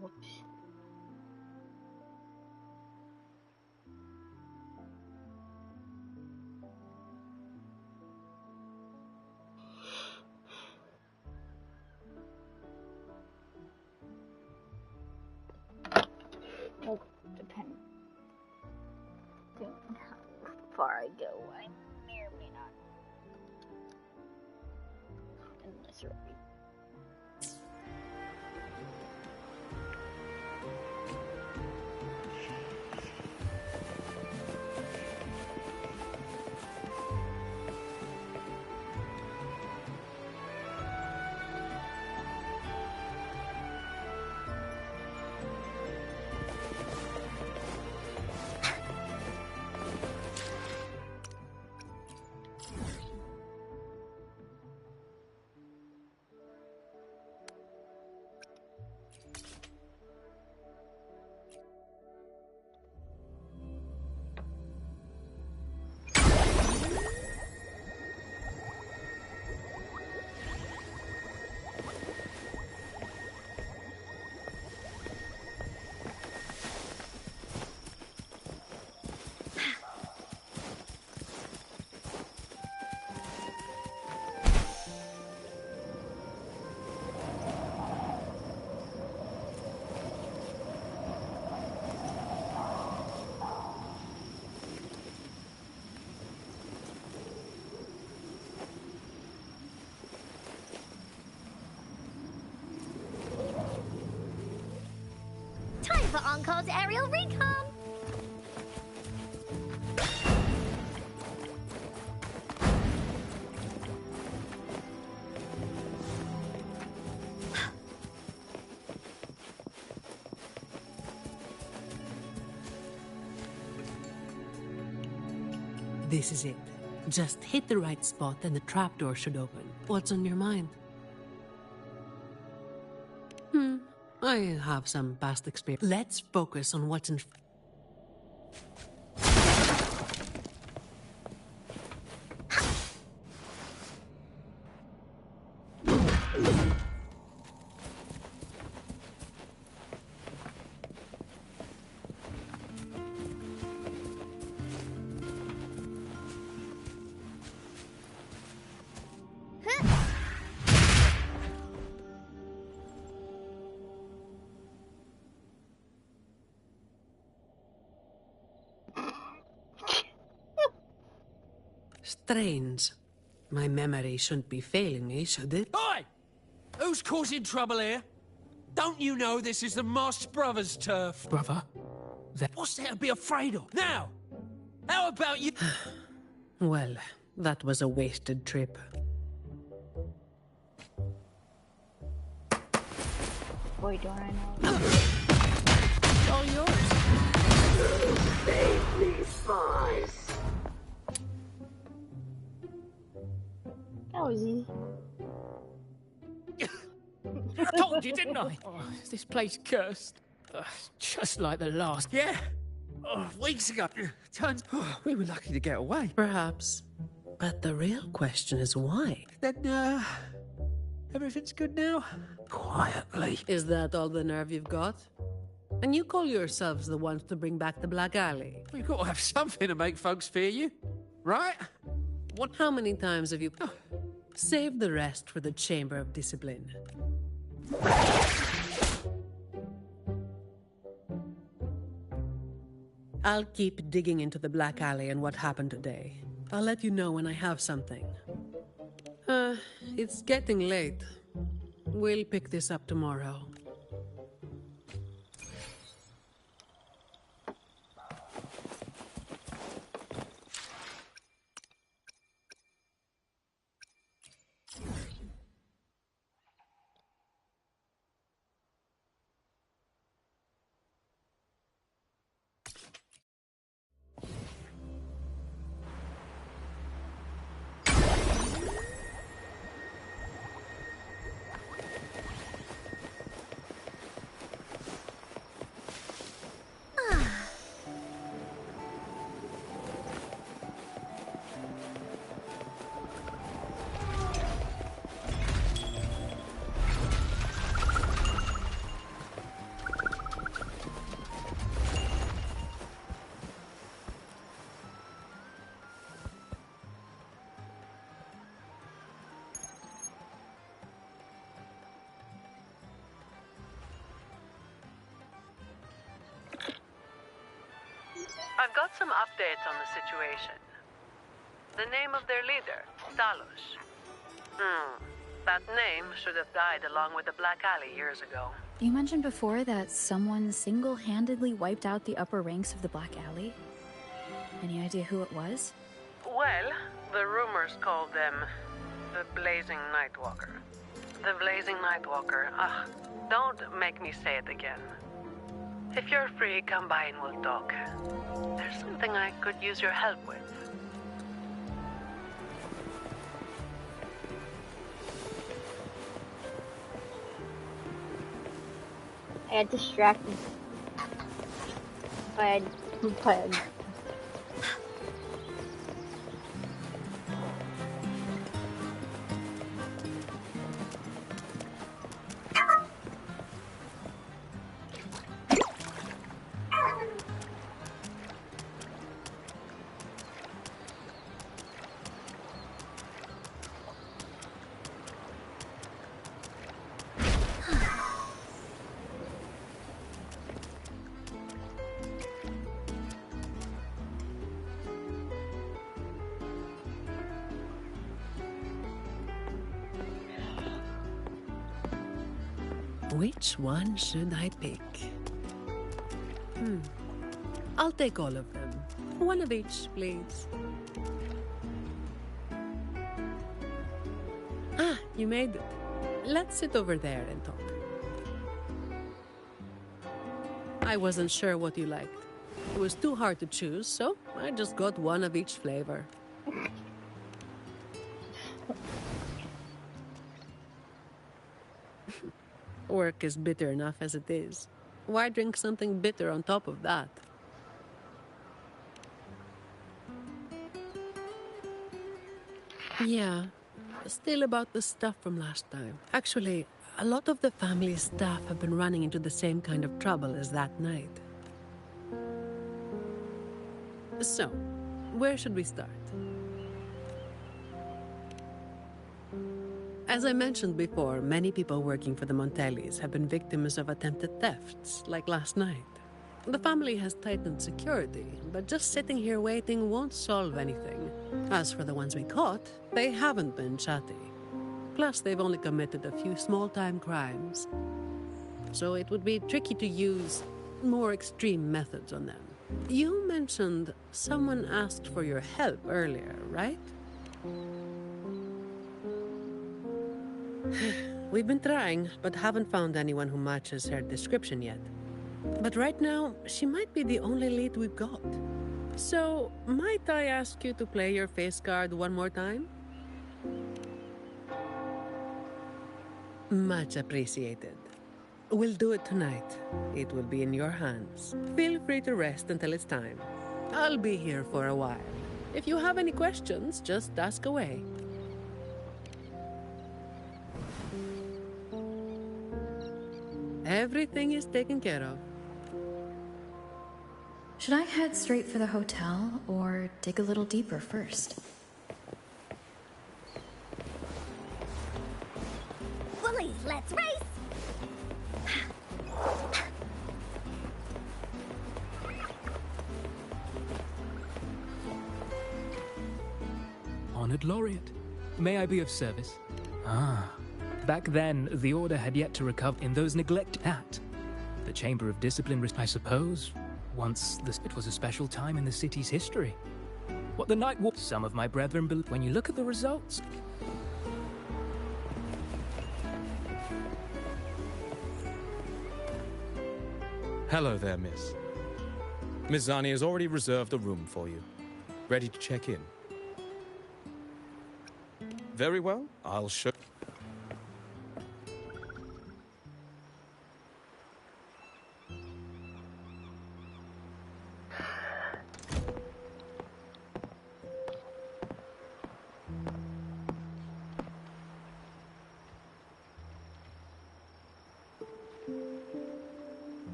Whoops. Well, depending on how far I go, I may or may not. Unless right. Time for Encod's aerial recon! This is it. Just hit the right spot and the trapdoor should open. What's on your mind? I have some past experience. Let's focus on what's in... Strange. My memory shouldn't be failing me, should it? Oi! Who's causing trouble here? Don't you know this is the Moss Brothers' turf? Brother? What's there to be afraid of? Now! How about you... Well, that was a wasted trip. Boy, don't I know. All yours. Save these spies. That was easy. I told you, didn't I? Oh, is this place cursed? Just like the last. Yeah. Oh, weeks ago. Turns. We were lucky to get away. Perhaps. But the real question is why? Then, everything's good now? Quietly. Is that all the nerve you've got? And you call yourselves the ones to bring back the Black Alley? We've got to have something to make folks fear you, right? What? How many times have you... Save the rest for the Chamber of Discipline. I'll keep digging into the Black Alley and what happened today. I'll let you know when I have something. It's getting late. We'll pick this up tomorrow. I've got some updates on the situation. The name of their leader, Talos. That name should have died along with the Black Alley years ago. You mentioned before that someone single-handedly wiped out the upper ranks of the Black Alley. Any idea who it was? Well, the rumors called them the Blazing Nightwalker. The Blazing Nightwalker. Don't make me say it again. If you're free, come by and we'll talk. There's something I could use your help with. I got distracted by Which one should I pick? I'll take all of them. One of each, please. Ah, you made it. Let's sit over there and talk. I wasn't sure what you liked. It was too hard to choose, so I just got one of each flavor. Work is bitter enough as it is. Why drink something bitter on top of that? Yeah, still about the stuff from last time. Actually, a lot of the family's staff have been running into the same kind of trouble as that night. So, where should we start? As I mentioned before, many people working for the Montellis have been victims of attempted thefts, like last night. The family has tightened security, but just sitting here waiting won't solve anything. As for the ones we caught, they haven't been chatty. Plus, they've only committed a few small-time crimes. So it would be tricky to use more extreme methods on them. You mentioned someone asked for your help earlier, right? We've been trying, but haven't found anyone who matches her description yet. But right now, she might be the only lead we've got. So, might I ask you to play your face card one more time? Much appreciated. We'll do it tonight. It will be in your hands. Feel free to rest until it's time. I'll be here for a while. If you have any questions, just ask away. Everything is taken care of. Should I head straight for the hotel or dig a little deeper first? Woolies, let's race! Honored Laureate, may I be of service? Back then, the Order had yet to recover in those neglected at. The Chamber of Discipline, I suppose, once it was a special time in the city's history. What the night was, some of my brethren believe. When you look at the results... Hello there, miss. Miss Zani has already reserved a room for you. Ready to check in. Very well, I'll show...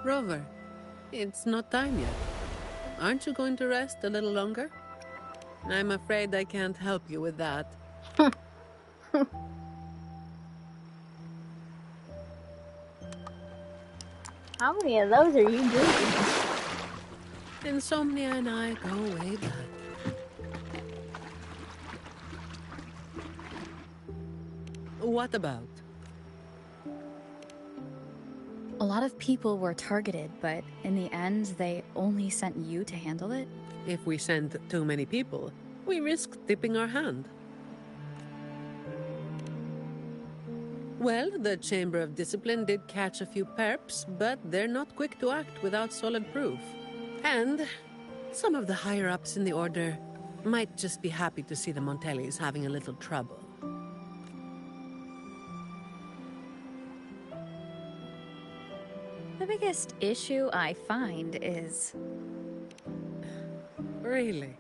Rover, It's not time yet. Aren't you going to rest a little longer? I'm afraid I can't help you with that. How many of those are you drinking? Insomnia and I go way back. What about? A lot of people were targeted, but in the end, they only sent you to handle it? If we send too many people, we risk tipping our hand. Well, the Chamber of Discipline did catch a few perps, but they're not quick to act without solid proof. And some of the higher-ups in the Order might just be happy to see the Montellis having a little trouble. The biggest issue I find is... Really?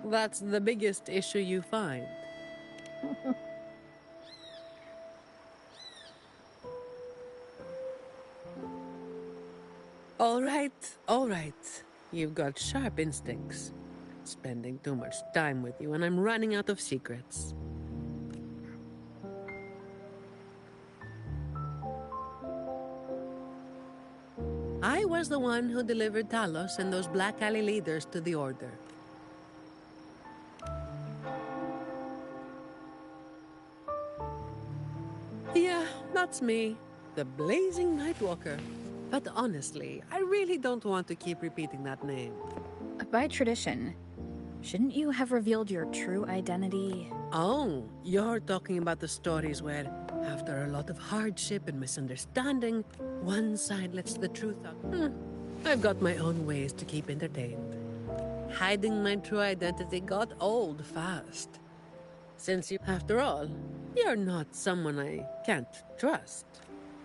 That's the biggest issue you find? All right. You've got sharp instincts. Spending too much time with you and I'm running out of secrets. I was the one who delivered Talos and those Black Alley leaders to the Order. Yeah, that's me. The Blazing Nightwalker. But honestly, I really don't want to keep repeating that name. By tradition, shouldn't you have revealed your true identity? Oh, you're talking about the stories where, after a lot of hardship and misunderstanding, one side lets the truth out. I've got my own ways to keep entertained. Hiding my true identity got old fast. Since after all, you're not someone I can't trust.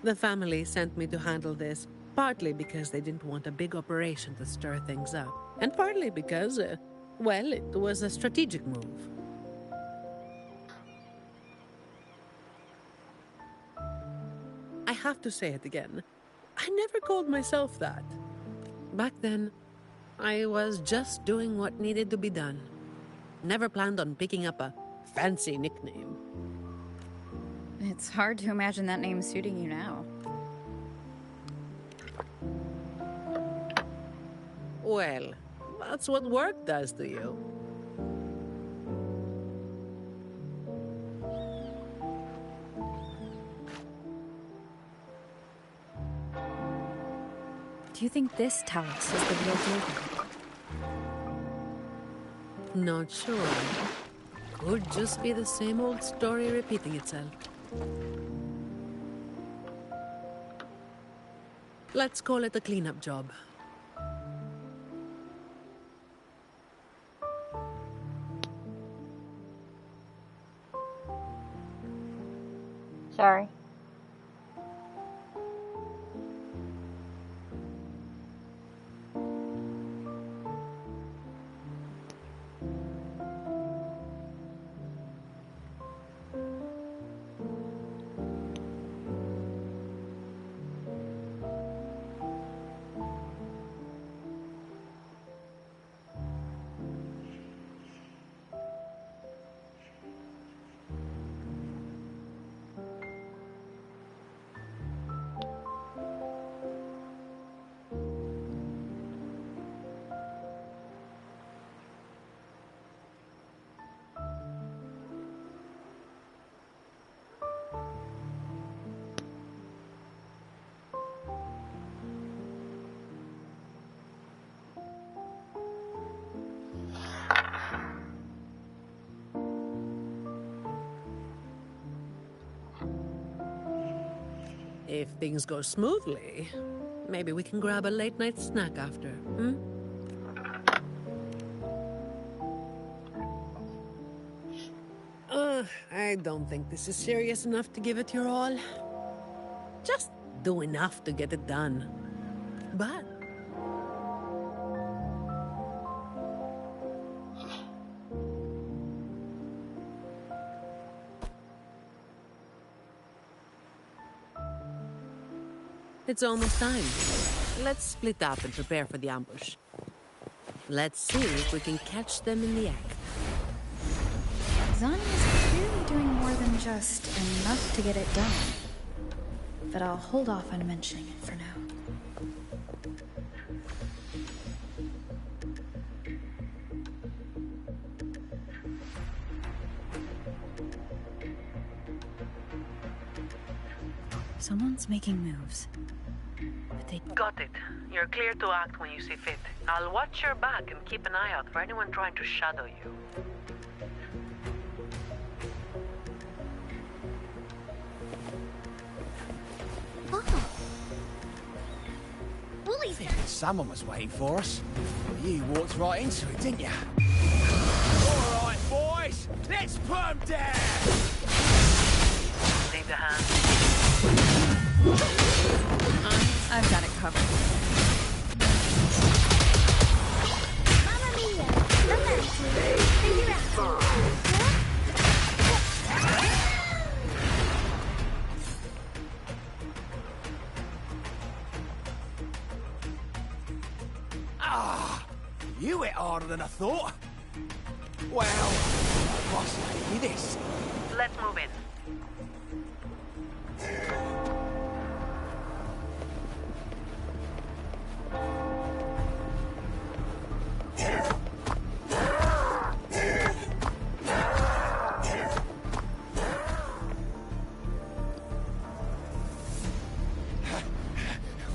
The family sent me to handle this, partly because they didn't want a big operation to stir things up, and partly because, well, it was a strategic move. I have to say it again. I never called myself that. Back then, I was just doing what needed to be done. Never planned on picking up a fancy nickname. It's hard to imagine that name suiting you now. Well, that's what work does to you. Do you think this Talos is the real deal? Not sure. Could just be the same old story repeating itself. Let's call it a cleanup job. Sorry. If things go smoothly, maybe we can grab a late-night snack after, I don't think this is serious enough to give it your all. Just do enough to get it done. But it's almost time. let's split up and prepare for the ambush. Let's see if we can catch them in the act. Zani is clearly doing more than just enough to get it done. But I'll hold off on mentioning it for now. Someone's making moves. But they... Got it. You're clear to act when you see fit. I'll watch your back and keep an eye out for anyone trying to shadow you. Woolies. Someone was waiting for us. You walked right into it, didn't you? All right, boys, let's put 'em down. Need a hand? I've got it covered. Mamma mia! Romantic! Figure out. You hit harder than I thought. Well, what's like this? Let's move in.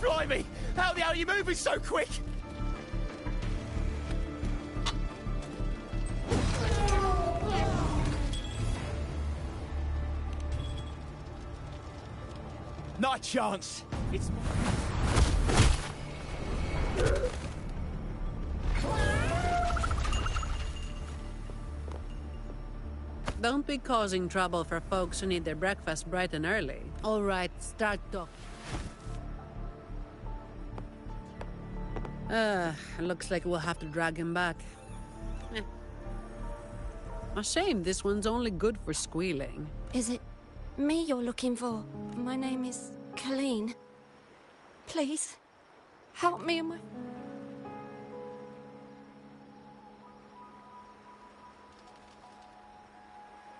Blimey! How the hell are you moving so quick? Not a chance. It's... Don't be causing trouble for folks who need their breakfast bright and early. All right, start talking. Looks like we'll have to drag him back. A shame this one's only good for squealing. Is it me you're looking for? My name is Colleen. Please, help me and my...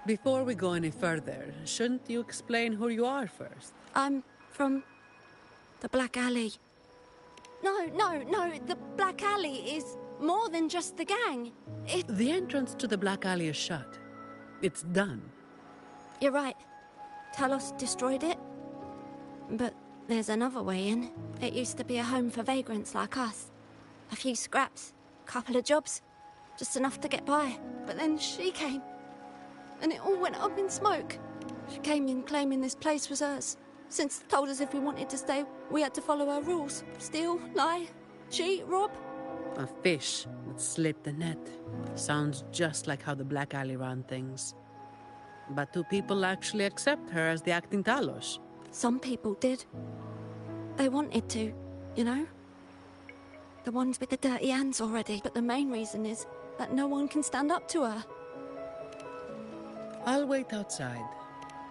Before we go any further, shouldn't you explain who you are first? I'm from the Black Alley. No, the Black Alley is more than just the gang. The entrance to the Black Alley is shut. It's done. You're right. Talos destroyed it. But there's another way in. It used to be a home for vagrants like us. A few scraps, couple of jobs, just enough to get by. But then she came, and it all went up in smoke. She came in claiming this place was hers. Since told us if we wanted to stay, we had to follow her rules. Steal, lie, cheat, rob. A fish that slipped the net. Sounds just like how the Black Alley ran things. But do people actually accept her as the acting Talos? Some people did. They wanted to, you know? The ones with the dirty hands already. But the main reason is that no one can stand up to her. I'll wait outside.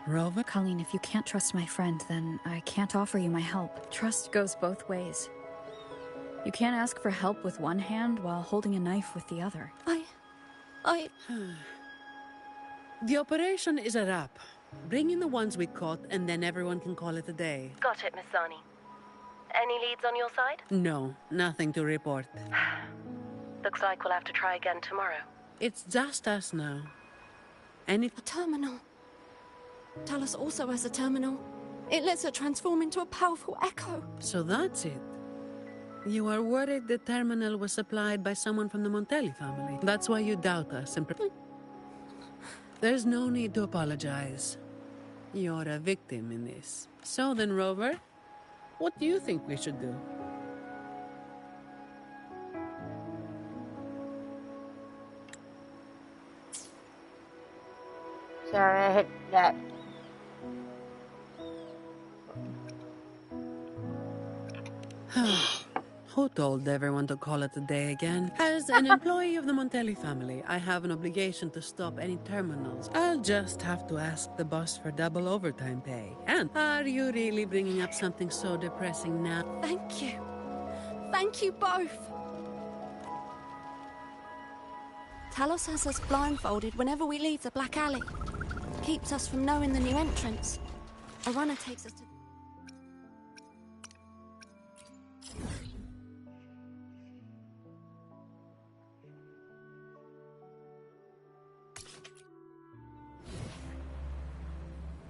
Rover? Colleen, if you can't trust my friend, then I can't offer you my help. Trust goes both ways. You can't ask for help with one hand while holding a knife with the other. The operation is a wrap. Bring in the ones we caught, and then everyone can call it a day. Got it, Miss Zani. Any leads on your side? No, nothing to report. Looks like we'll have to try again tomorrow. It's just us now. A terminal. Talos also has a terminal. It lets her transform into a powerful echo. So that's it. You are worried the terminal was supplied by someone from the Montelli family. That's why you doubt us and... There's no need to apologize. You're a victim in this. So then, Rover, what do you think we should do? Sorry, I hit that. Who told everyone to call it a day again? As an employee of the Montelli family, I have an obligation to stop any terminals. I'll just have to ask the boss for double overtime pay. And are you really bringing up something so depressing now? Thank you. Thank you both. Talos has us blindfolded whenever we leave the Black Alley. Keeps us from knowing the new entrance. A runner takes us to...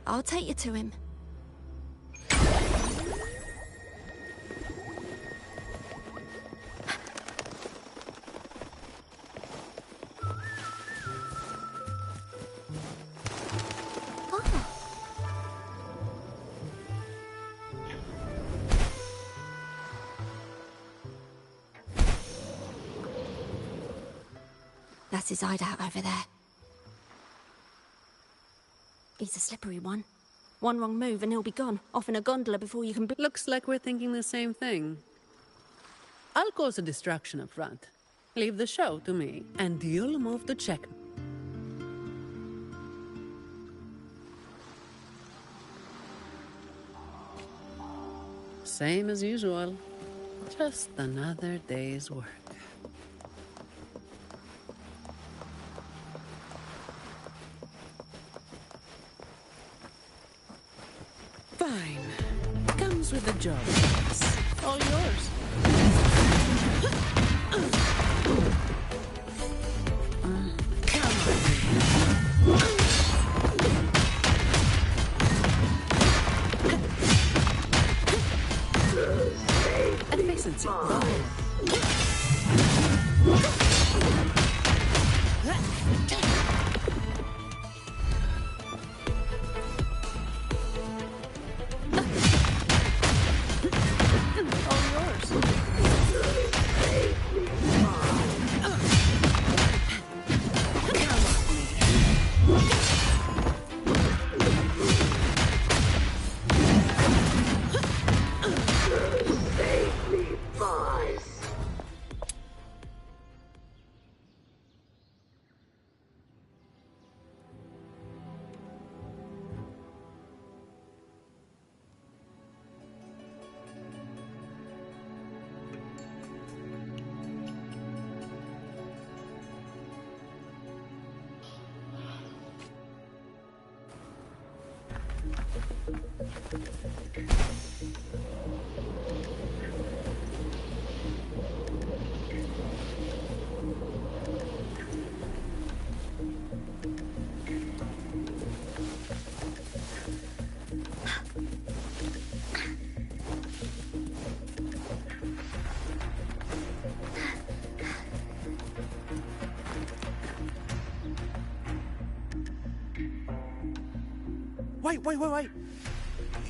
I'll take you to him. That's his hideout over there. He's a slippery one. One wrong move and he'll be gone, off in a gondola before you can... Looks like we're thinking the same thing. I'll cause a distraction up front. Leave the show to me, and you'll move to check. Same as usual. Just another day's work. Fine. Comes with the job. All yours. Efficiency. Wait.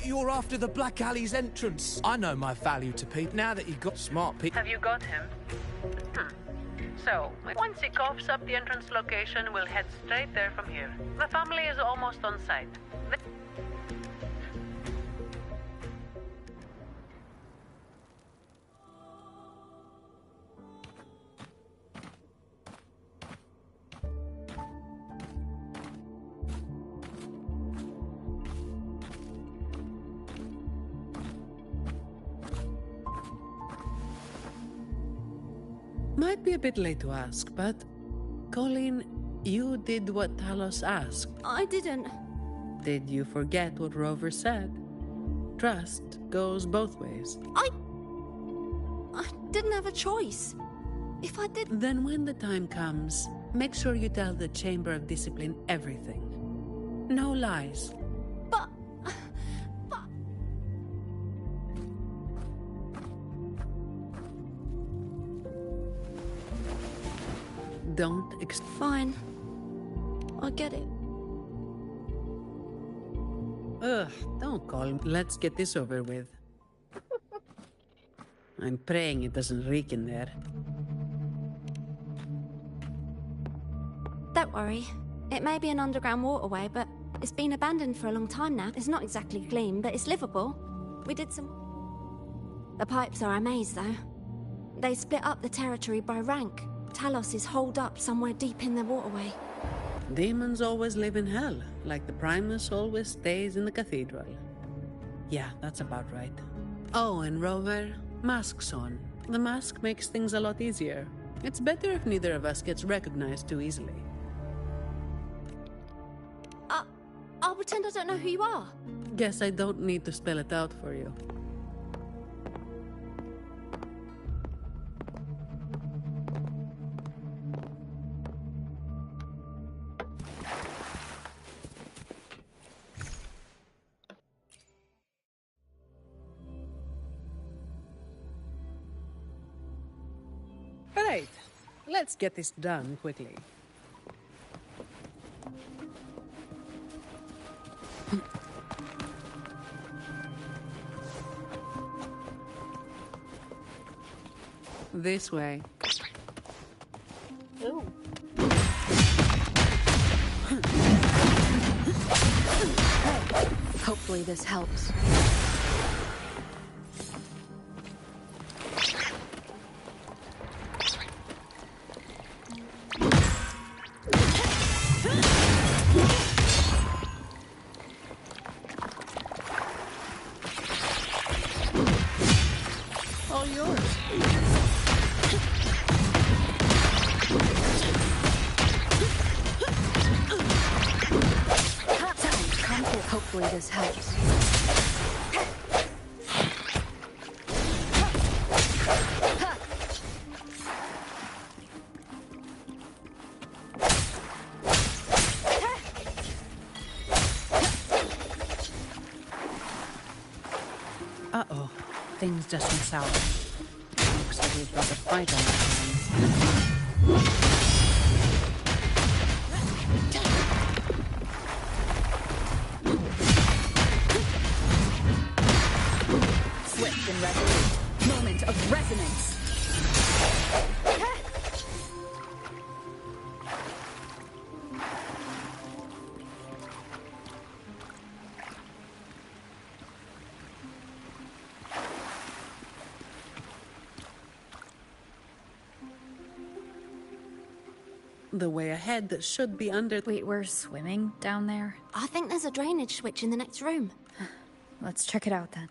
You're after the Black Alley's entrance. I know my value to people. Now that you've got smart people... Have you got him? So, once he coughs up the entrance location, we'll head straight there from here. The family is almost on site. Might be a bit late to ask, but... Colleen, you did what Talos asked. I didn't. Did you forget what Rover said? Trust goes both ways. I didn't have a choice. If I did... Then when the time comes, make sure you tell the Chamber of Discipline everything. No lies. But... Don't Fine. I get it. Ugh, don't call me. Let's get this over with. I'm praying it doesn't reek in there. Don't worry. It may be an underground waterway, but it's been abandoned for a long time now. It's not exactly clean, but it's livable. We did some... The pipes are a maze, though. They split up the territory by rank. Talos is holed up somewhere deep in the waterway. Demons always live in hell, like the Primus always stays in the cathedral. Yeah, that's about right. Oh, and Rover, masks on. The mask makes things a lot easier. It's better if neither of us gets recognized too easily. I'll pretend I don't know who you are. Guess I don't need to spell it out for you. Right. Let's get this done quickly. This way. Ooh. Hopefully this helps. All yours. Hopefully this helps. Uh-oh. Things just went sour. Looks like we've got a fight on our hands. Swift and resolute. Moment of resonance. The way ahead that should be under... Wait, we're swimming down there? I think there's a drainage switch in the next room. Let's check it out then.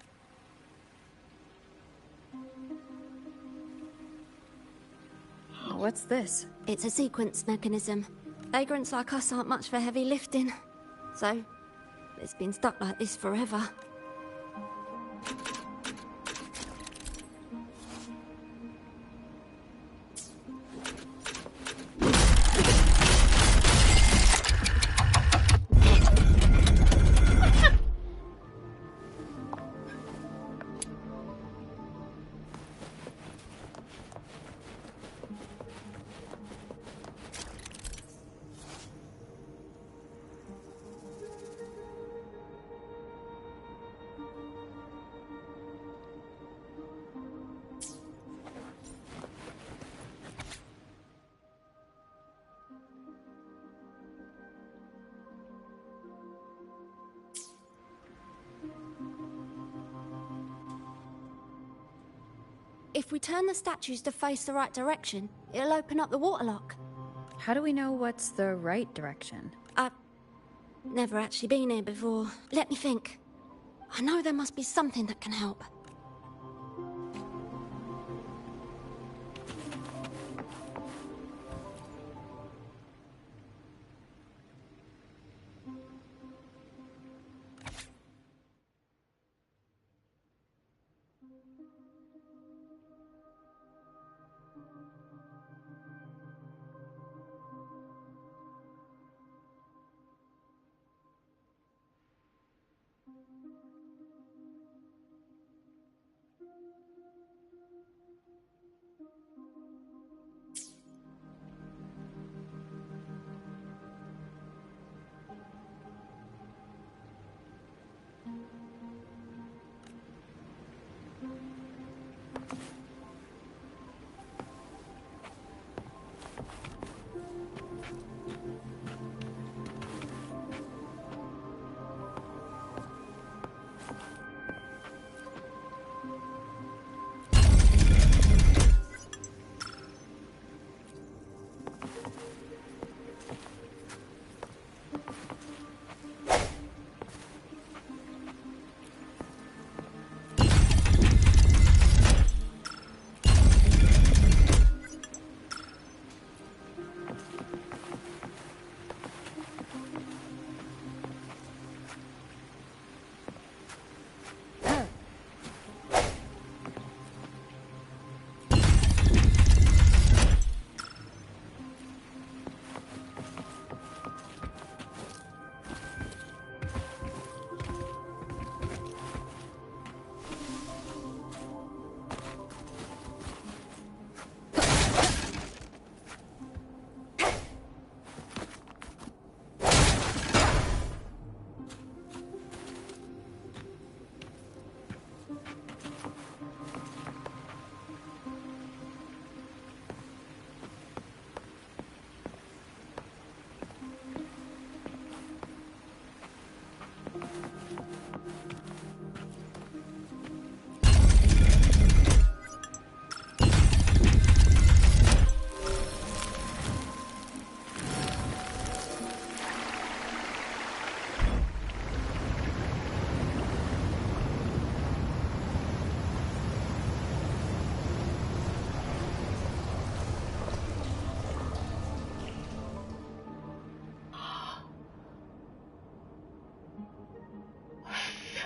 What's this? It's a sequence mechanism. Vagrants like us aren't much for heavy lifting. So, it's been stuck like this forever. If we turn the statues to face the right direction, it'll open up the waterlock. How do we know what's the right direction? I've never actually been here before. Let me think. I know there must be something that can help.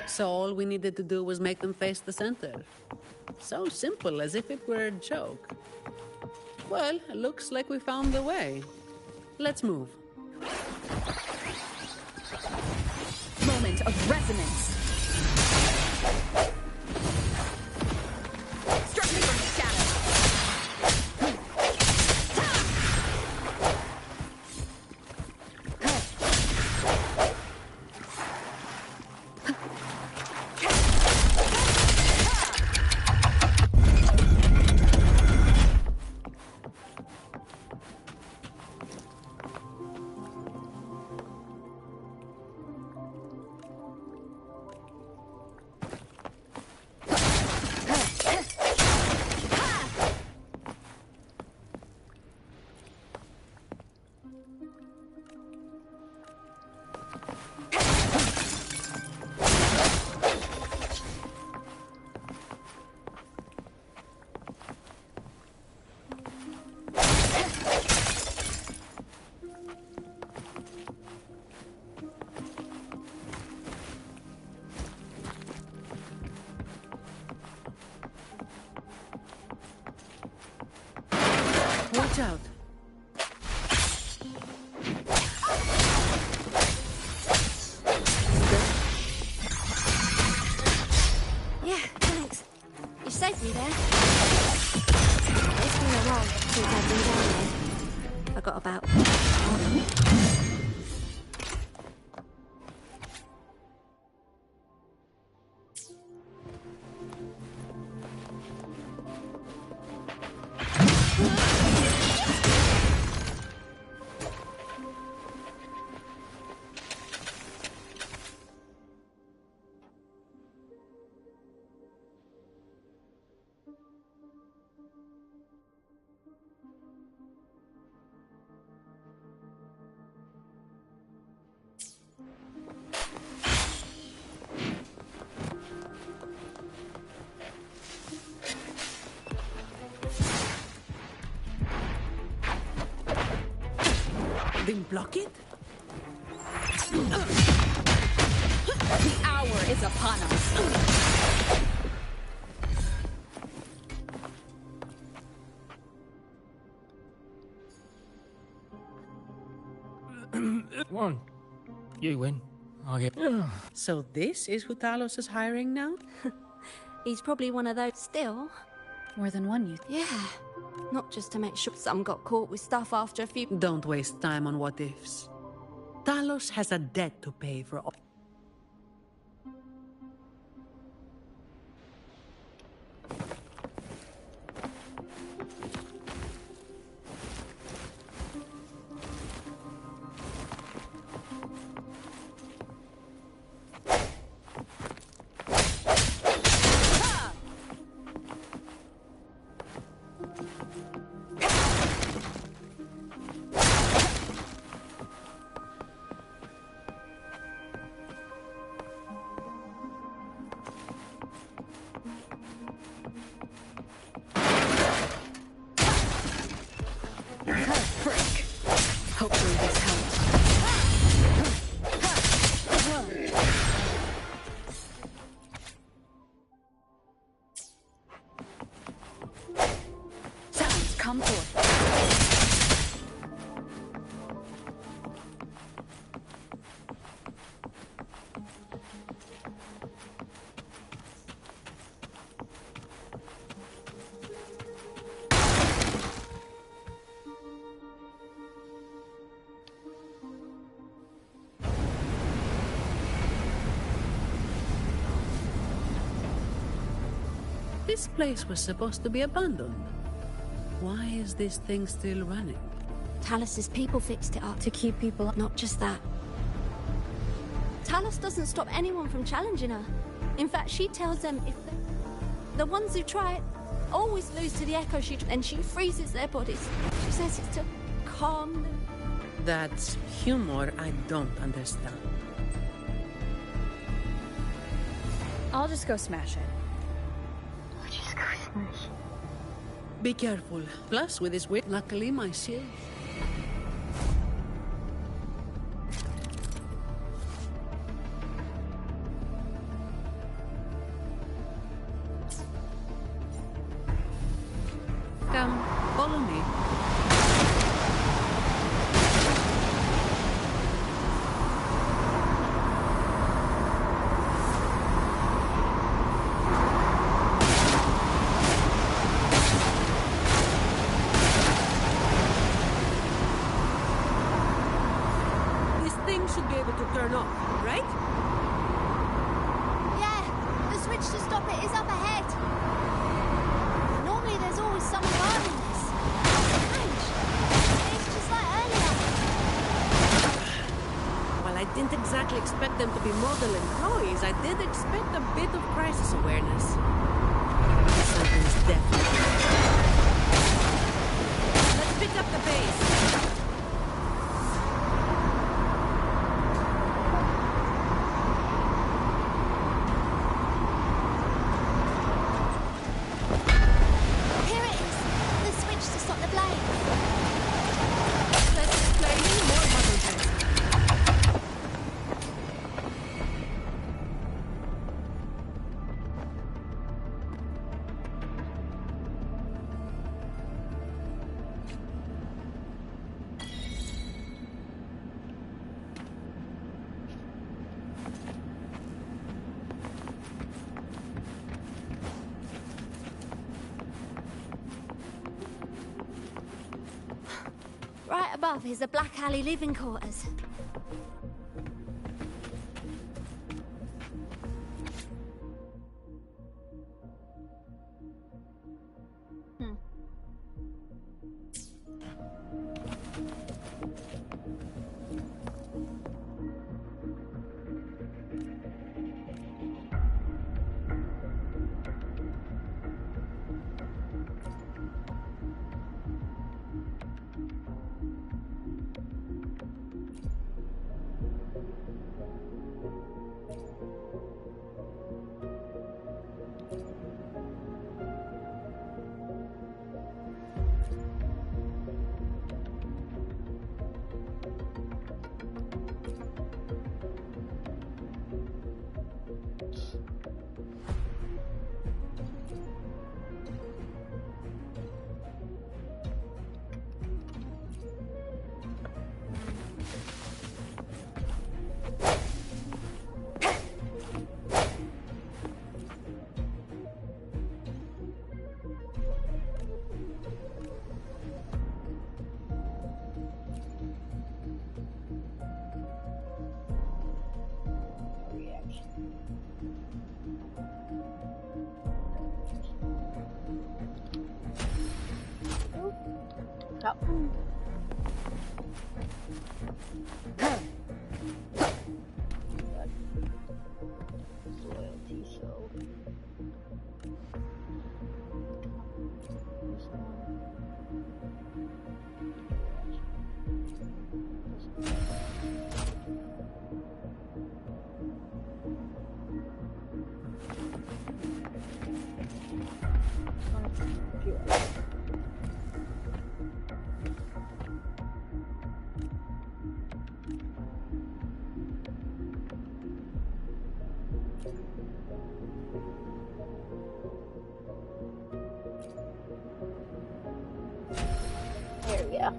So all we needed to do was make them face the center. So simple, as if it were a joke. Well, looks like we found the way. Let's move. Moment of resonance. Struck me from the shadow. Watch out. Yeah, thanks. You saved me there. It's been a while since I've been down there. Forgot about... Didn't block it? The hour is upon us. One. You win. I'll get... So this is who Talos is hiring now? He's probably one of those still. More than one, you Yeah. Not just to make sure some got caught with stuff after a few... Don't waste time on what ifs. Talos has a debt to pay for all. Hopefully this helps. Sounds come forth. This place was supposed to be abandoned. Why is this thing still running? Talos' people fixed it up. To keep people up. Not just that. Talos doesn't stop anyone from challenging her. In fact, she tells them if the ones who try it always lose to the echo and she freezes their bodies. She says it's to calm them. That's humor I don't understand. I'll just go smash it. Be careful. Plus, with this weight, luckily my shield. turn off, right? Yeah, the switch to stop it is up ahead. Normally there's always someone guarding this. Strange. It's just like earlier. While I didn't exactly expect them to be model employees, I did expect a bit of crisis awareness. Something's definitely... Let's pick up the pace. Here it is. The switch to stop the blade. Let's play more button press. Right above is the Black Alley living quarters. Stop. Loyalty, so. This one. There we go.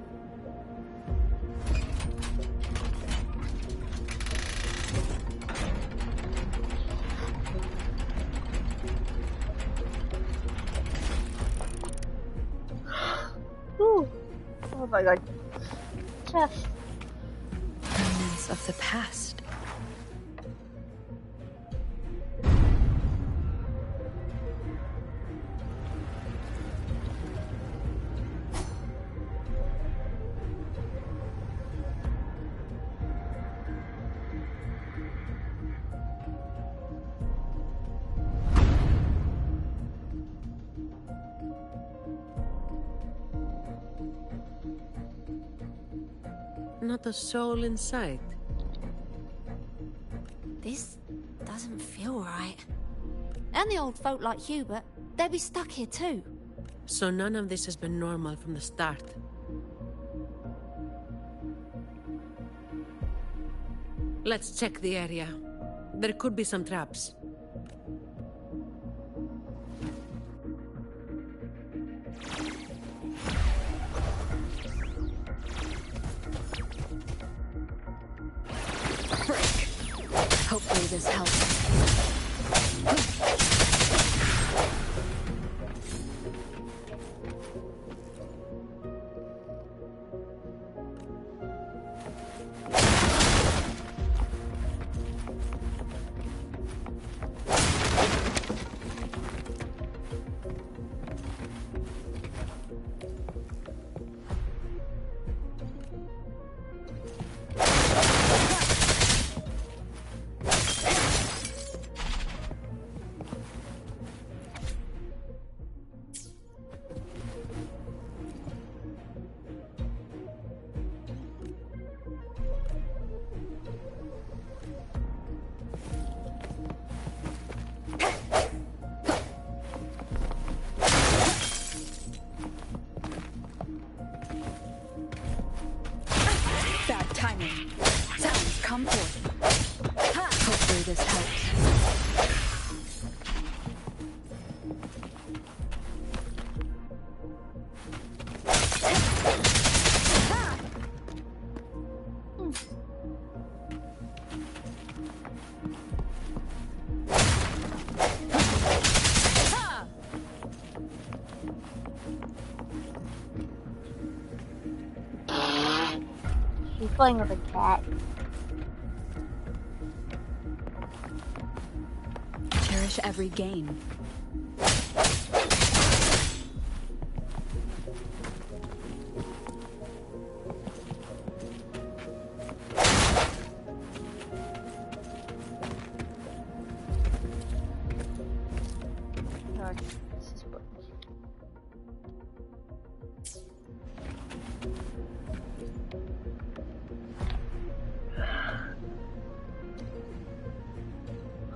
Ooh. Oh my god. Chest. Remnants of the past. Not a soul in sight. This doesn't feel right. And the old folk like Hubert, they'd be stuck here too. So none of this has been normal from the start. Let's check the area. There could be some traps. Hopefully this helps. this helps. She's playing with a cat. Cherish every gain. Oh, this is what-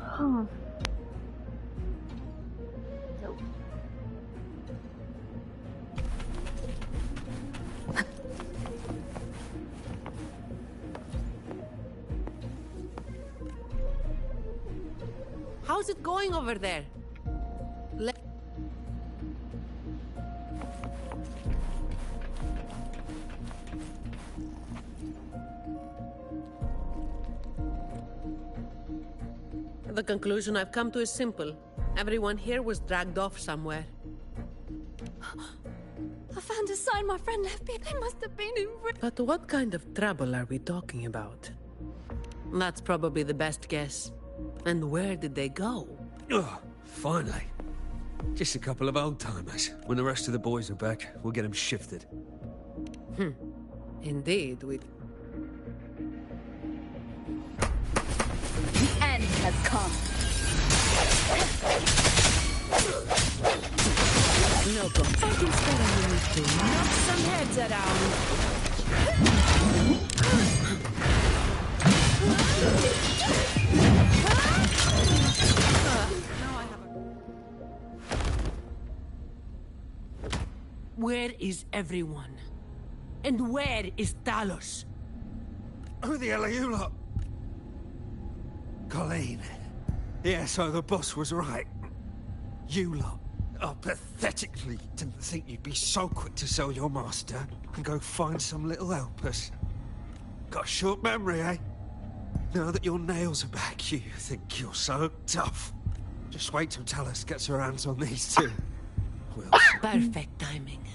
Huh. Nope. How's it going over there? The conclusion I've come to is simple. Everyone here was dragged off somewhere. I found a sign my friend left me. They must have been in... But what kind of trouble are we talking about? That's probably the best guess. And where did they go? Oh, finally. Just a couple of old-timers. When the rest of the boys are back, we'll get them shifted. Indeed, we... The end has come. No go. Fighting better than we do. Knock some heads Where is everyone? And where is Talos? Who the hell are you lot? Colleen. Yeah, so the boss was right. You lot are pathetically didn't think you'd be so quick to sell your master and go find some little helpers. Got a short memory, eh? Now that your nails are back, you think you're so tough. Just wait till Talos gets her hands on these two. We'll see. Perfect timing.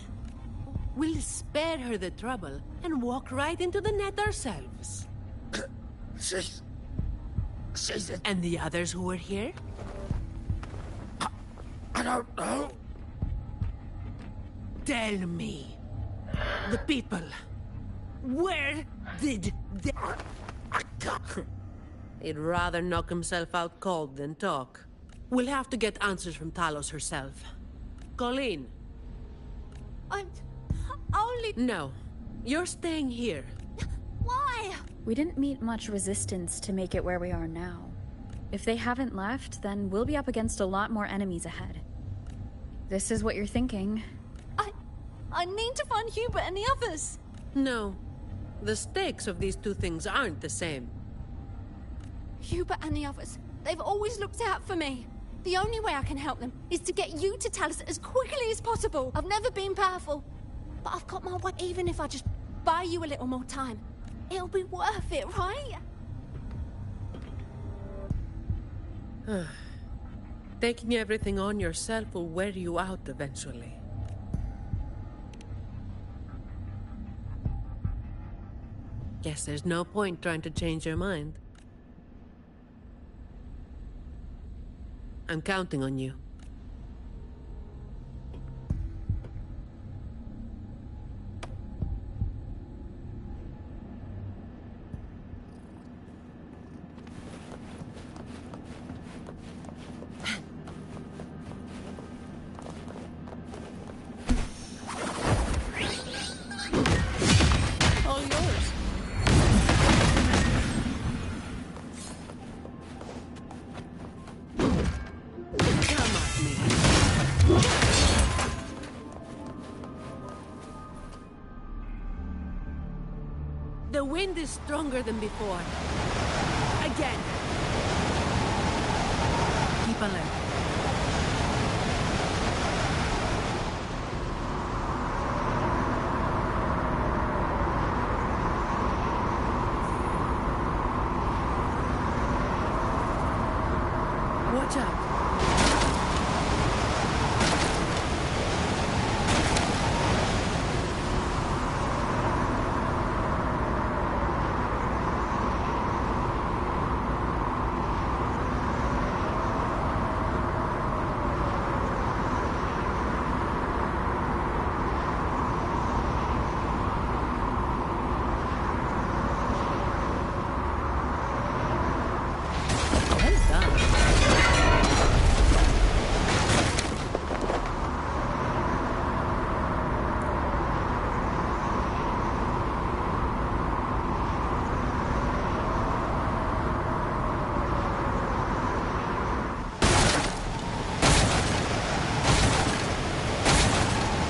We'll spare her the trouble and walk right into the net ourselves. She's a... And the others who were here? I don't know. Tell me. The people. Where did they... I can't... He'd rather knock himself out cold than talk. We'll have to get answers from Talos herself. Colleen. I'm... only... No. You're staying here. Why? We didn't meet much resistance to make it where we are now. If they haven't left, then we'll be up against a lot more enemies ahead. This is what you're thinking. I need to find Hubert and the others. No. The stakes of these two things aren't the same. Hubert and the others. They've always looked out for me. The only way I can help them is to get you to Talos as quickly as possible. I've never been powerful, but I've got my way. Even if I just buy you a little more time, it'll be worth it, right? Taking everything on yourself will wear you out eventually. Guess there's no point trying to change your mind. I'm counting on you. All yours. Come at me. The wind is stronger than before. Again. a left. Watch out.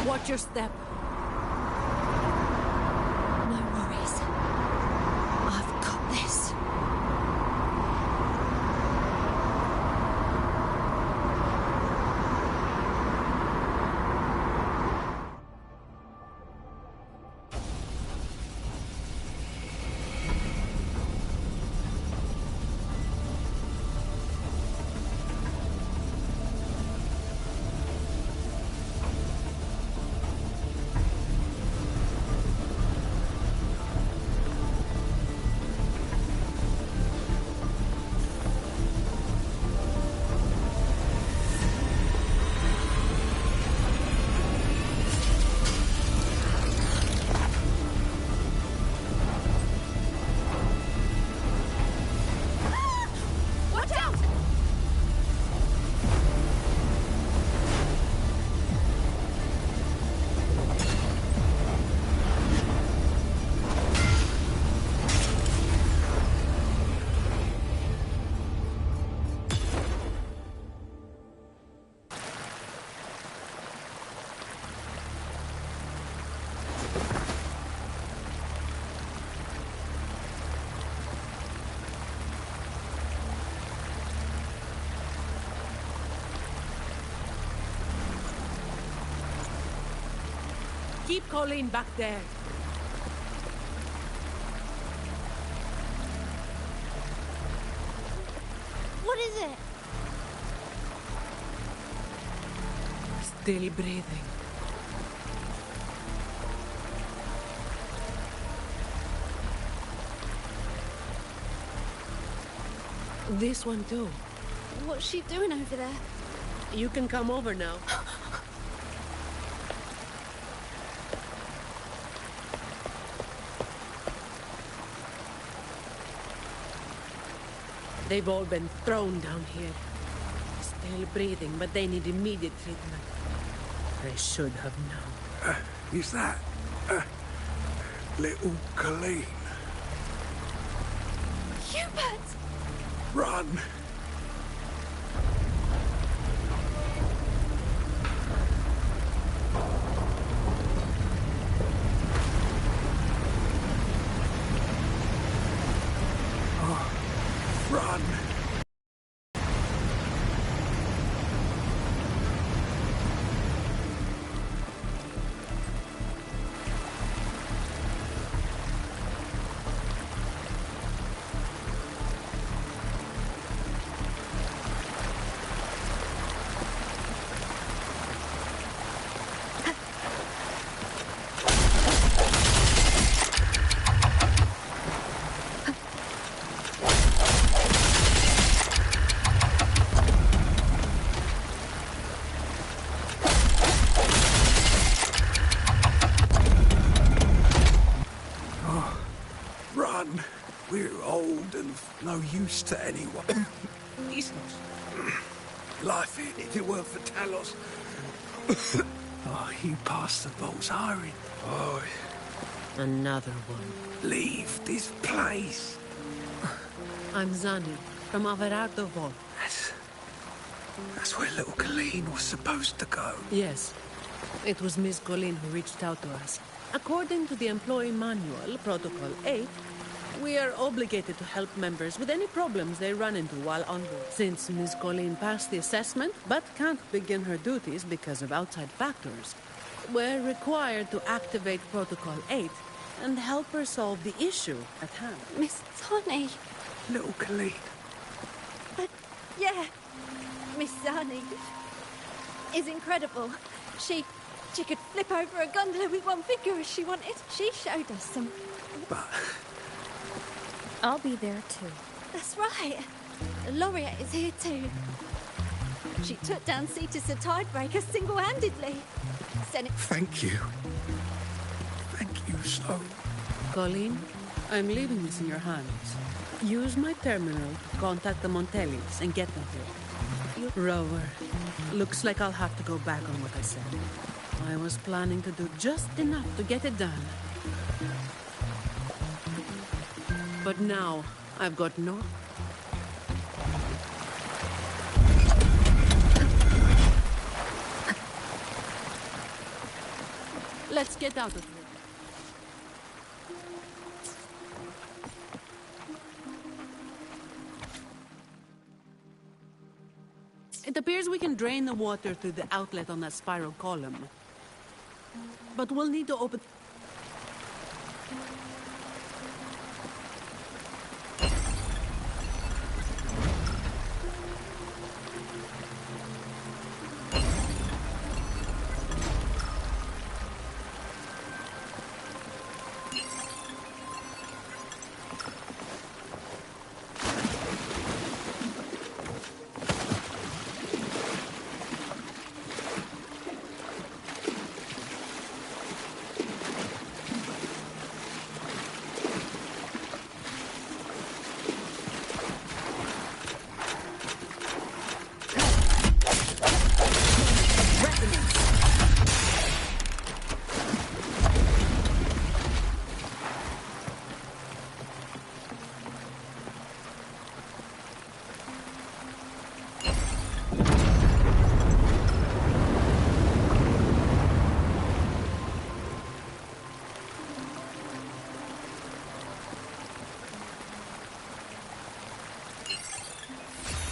Watch your step. No worries. I've got this. Keep Colleen back there. What is it? Still breathing. This one too. What's she doing over there? You can come over now. They've all been thrown down here. Still breathing, but they need immediate treatment. I should have known. Is that... little Colleen? Hubert! Run! Run! Run! We're old and no use to anyone. Life in if it weren't for Talos. Oh, you passed the balls hiring. Oh, Another one. leave this place. I'm Zani, from Averardo Vault. That's where little Colleen was supposed to go. Yes. It was Miss Colleen who reached out to us. According to the employee manual, Protocol 8, We are obligated to help members with any problems they run into while on board. Since Ms. Colleen passed the assessment but can't begin her duties because of outside factors, we're required to activate Protocol 8 and help her solve the issue at hand. Miss Zani. Little Colleen. Yeah. Miss Zani is incredible. She could flip over a gondola with one finger if she wanted. She showed us some... But... I'll be there too. That's right. The laureate is here too. She took down Cetus the Tidebreaker single-handedly. Thank you. Thank you so... Colleen, I'm leaving this in your hands. Use my terminal to contact the Montellis and get them here. Rover, looks like I'll have to go back on what I said. I was planning to do just enough to get it done. But now, I've got no... Let's get out of here. It appears we can drain the water through the outlet on that spiral column. But we'll need to open...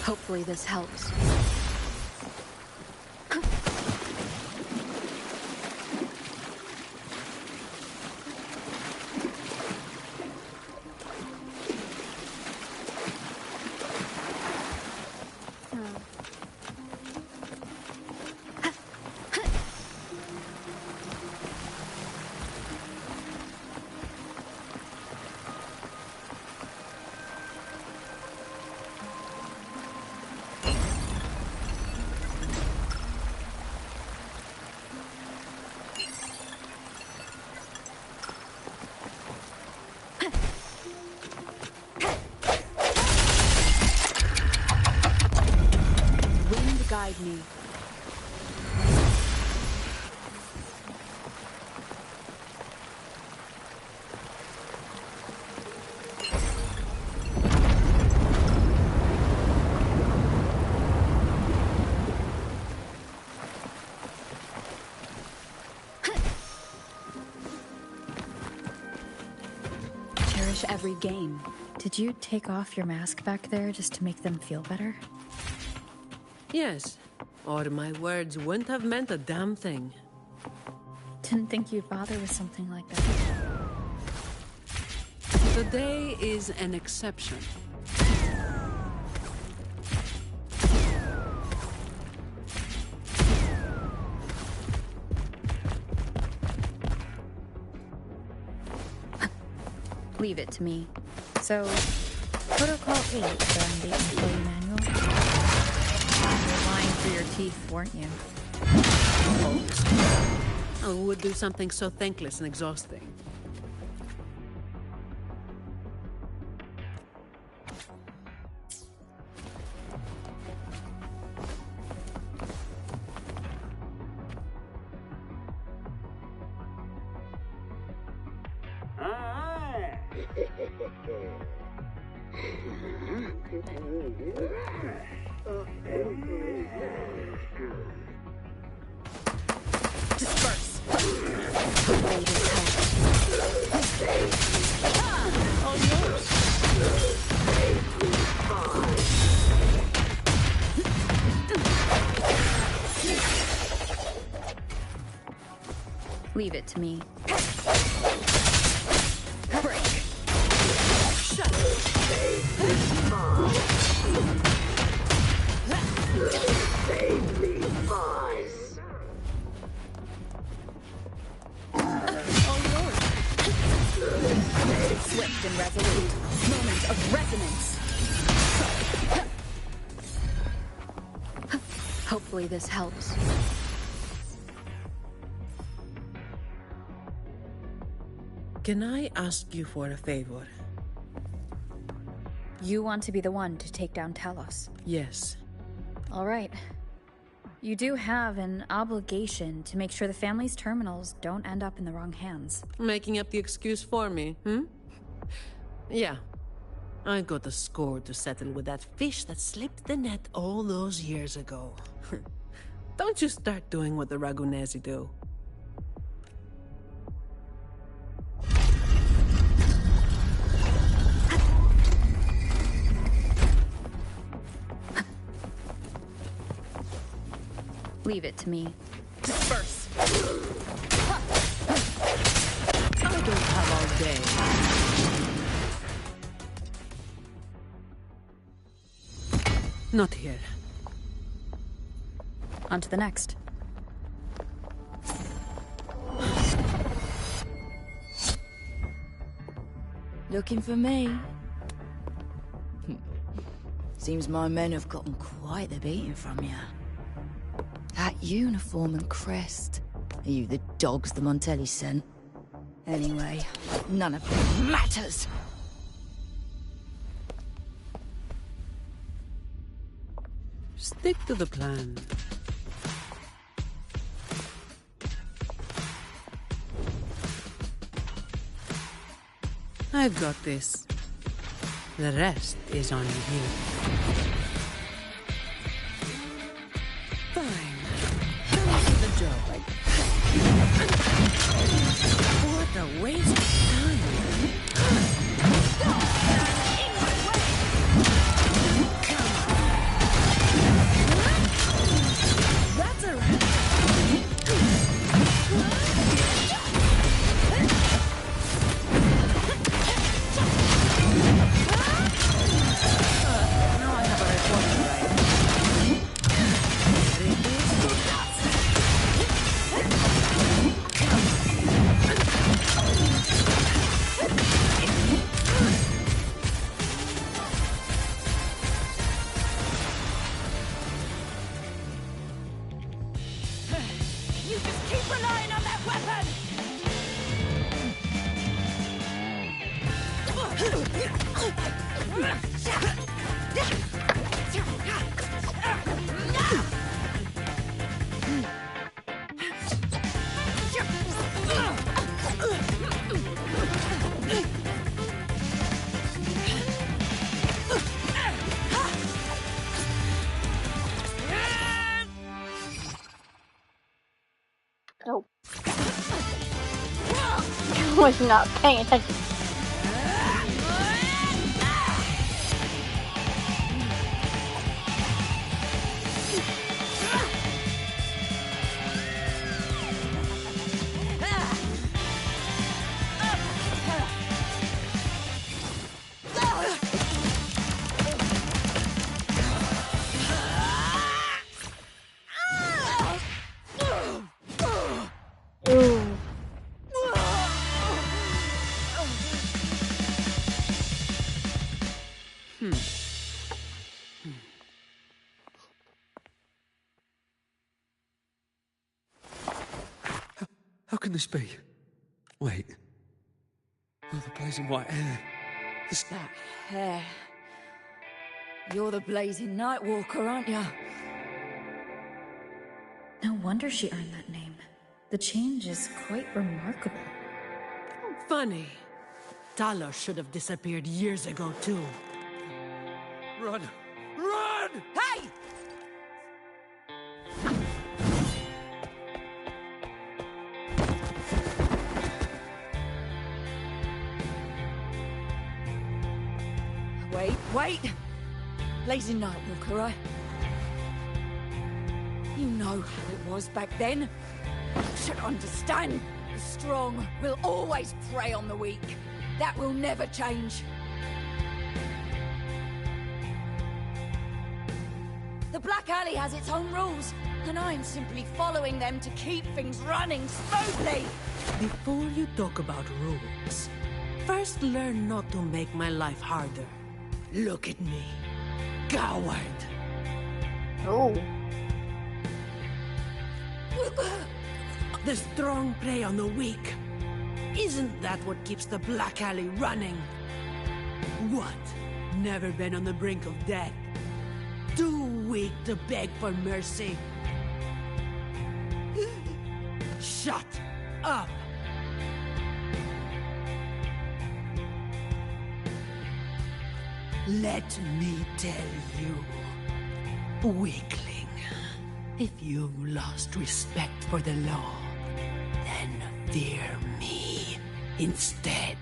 Hopefully this helps. Guide me. Cherish every gain. Did you take off your mask back there just to make them feel better? Yes, or my words wouldn't have meant a damn thing. Didn't think you'd bother with something like that. Today is an exception. Leave it to me. So, Protocol 8 from the employee manual? You were lying through your teeth, weren't you? Oh, who would do something so thankless and exhausting? Disperse! All yours. Leave it to me. Swift and resolute. Moment of resonance. Hopefully this helps. Can I ask you for a favor? You want to be the one to take down Talos? Yes. All right. You do have an obligation to make sure the family's terminals don't end up in the wrong hands. Making up the excuse for me, Yeah. I got a score to settle with that fish that slipped the net all those years ago. Don't you start doing what the Ragunesi do. Leave it to me. Disperse! I don't have all day. Not here. On to the next. Looking for me? Seems my men have gotten quite the beating from you. That uniform and crest. Are you the dogs the Montelli sent? Anyway, none of it matters. Stick to the plan. I've got this. The rest is on you. Fine. Finish the job. What a waste of time. That's a wrap. Now I have a report, right? You just keep relying on that weapon! Nope. Was not paying attention. Ooh. How can this be? Wait. Oh, the blazing white hair. The That hair. You're the blazing Nightwalker, aren't you? No wonder she earned that name. The change is quite remarkable. Funny. Talos should have disappeared years ago, too. Run! Run! Hey! Wait! Blazing Nightwalker, right? You know how it was back then. You should understand. The strong will always prey on the weak. That will never change. The Black Alley has its own rules, and I'm simply following them to keep things running smoothly. Before you talk about rules, first learn not to make my life harder. Look at me. Coward. Oh. The strong prey on the weak. Isn't that what keeps the Black Alley running? What? Never been on the brink of death? Too weak to beg for mercy? Shut up! Let me tell you, weakling, if you've lost respect for the law, then fear me instead.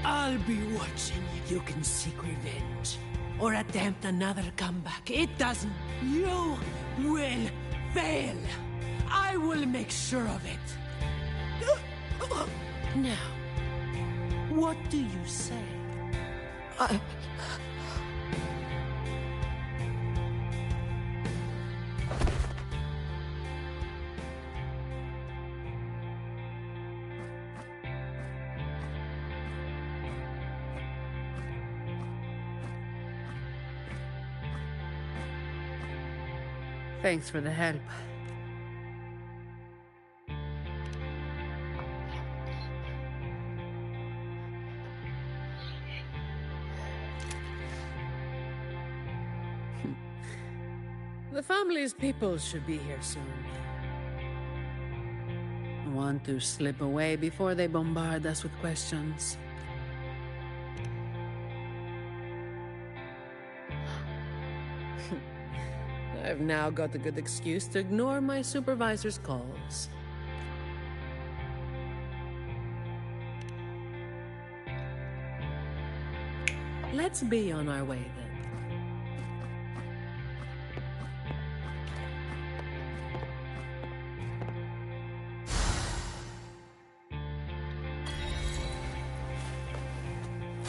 I'll be watching if you can seek revenge or attempt another comeback. It doesn't. You will fail. I will make sure of it. Now, what do you say? Thanks for the help. The family's people should be here soon. I want to slip away before they bombard us with questions. I've now got a good excuse to ignore my supervisor's calls. Let's be on our way then.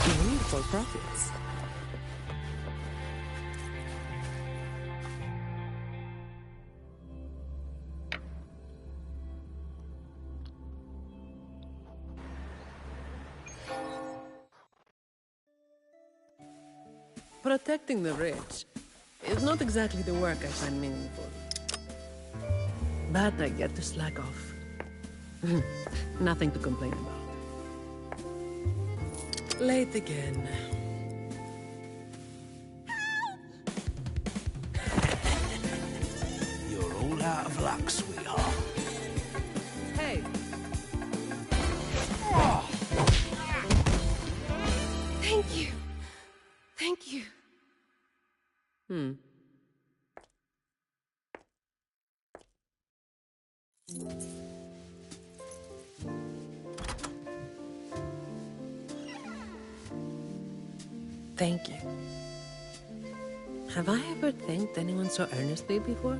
Aim for profits. Protecting the rich is not exactly the work I find meaningful. But I get to slack off. Nothing to complain about. Late again. You're all out of luck, sweetheart. Hey. Thank you. Thank you. Thank you. Have I ever thanked anyone so earnestly before?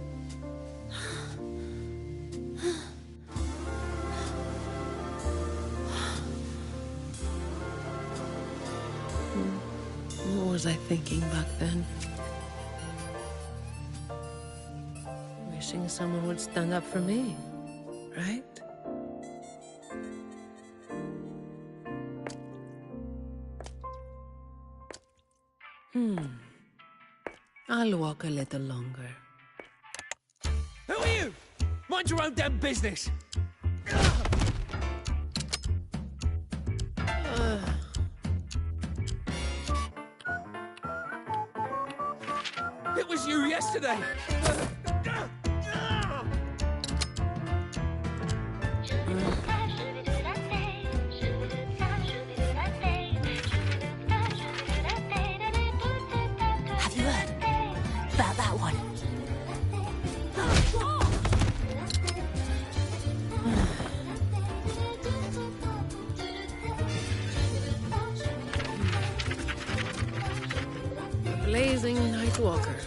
What was I thinking back then? Wishing someone would stand up for me, right? I'll walk a little longer. Who are you? Mind your own damn business. It was you yesterday. Have you heard about that one? Nightwalker.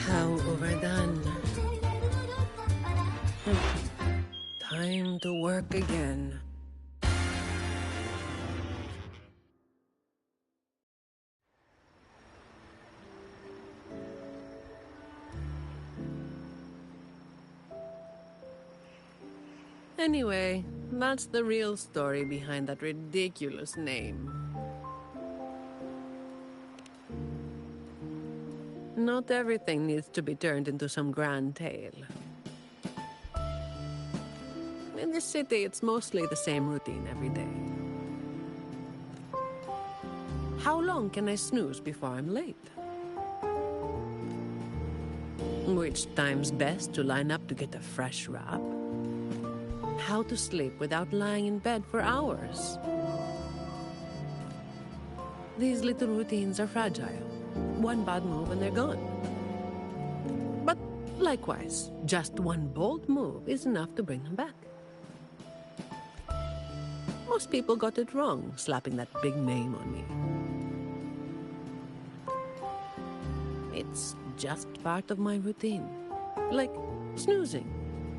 How overdone. Time to work again. Anyway, that's the real story behind that ridiculous name. Not everything needs to be turned into some grand tale. In this city, it's mostly the same routine every day. How long can I snooze before I'm late? Which time's best to line up to get a fresh wrap? How to sleep without lying in bed for hours? These little routines are fragile. One bad move and they're gone. But likewise, just one bold move is enough to bring them back. Most people got it wrong, slapping that big name on me. It's just part of my routine. Like snoozing,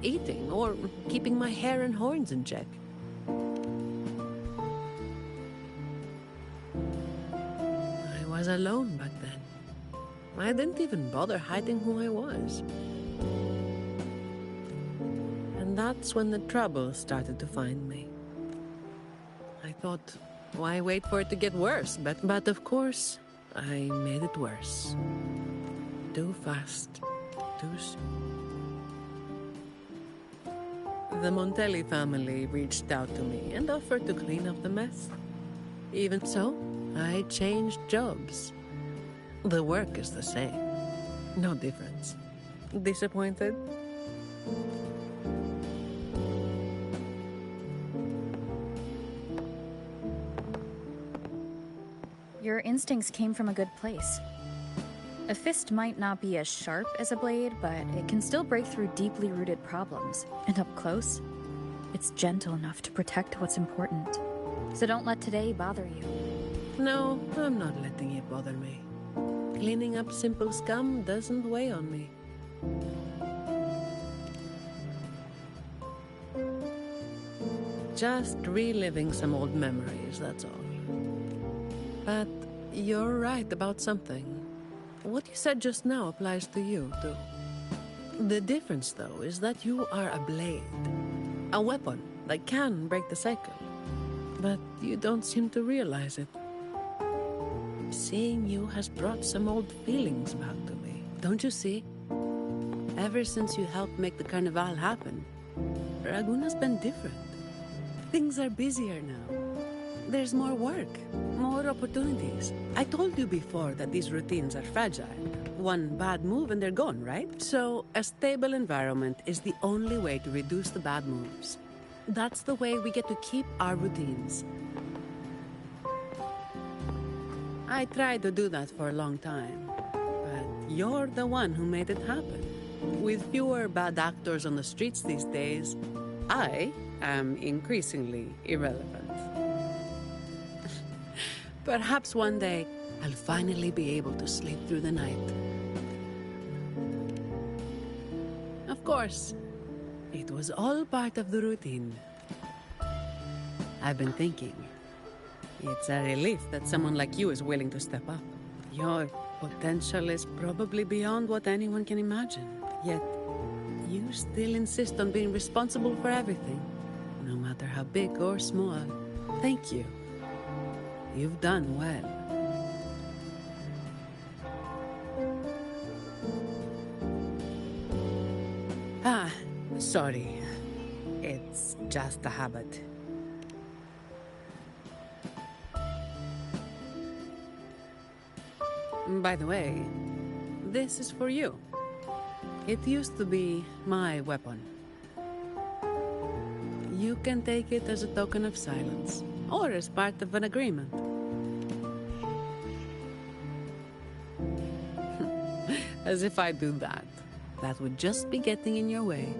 eating, or keeping my hair and horns in check. I was alone back then. I didn't even bother hiding who I was. And that's when the trouble started to find me. I thought, why wait for it to get worse? But of course, I made it worse. Too fast, too soon. The Montelli family reached out to me and offered to clean up the mess. Even so, I changed jobs. The work is the same. No difference. Disappointed? Your instincts came from a good place. A fist might not be as sharp as a blade, but it can still break through deeply rooted problems. And up close, it's gentle enough to protect what's important. So don't let today bother you. No, I'm not letting it bother me. Cleaning up simple scum doesn't weigh on me. Just reliving some old memories, that's all. But you're right about something. What you said just now applies to you, too. The difference, though, is that you are a blade. A weapon that can break the cycle. But you don't seem to realize it. Seeing you has brought some old feelings back to me. Don't you see? Ever since you helped make the Carnival happen, Raguna's been different. Things are busier now. There's more work, more opportunities. I told you before that these routines are fragile. One bad move and they're gone, right? So a stable environment is the only way to reduce the bad moves. That's the way we get to keep our routines. I tried to do that for a long time, but you're the one who made it happen. With fewer bad actors on the streets these days, I am increasingly irrelevant. Perhaps one day, I'll finally be able to sleep through the night. Of course, it was all part of the routine. I've been thinking, it's a relief that someone like you is willing to step up. Your potential is probably beyond what anyone can imagine. Yet, you still insist on being responsible for everything, no matter how big or small. Thank you. You've done well. Sorry. It's just a habit. By the way, this is for you. It used to be my weapon. You can take it as a token of silence, or as part of an agreement. As if I do that. That would just be getting in your way.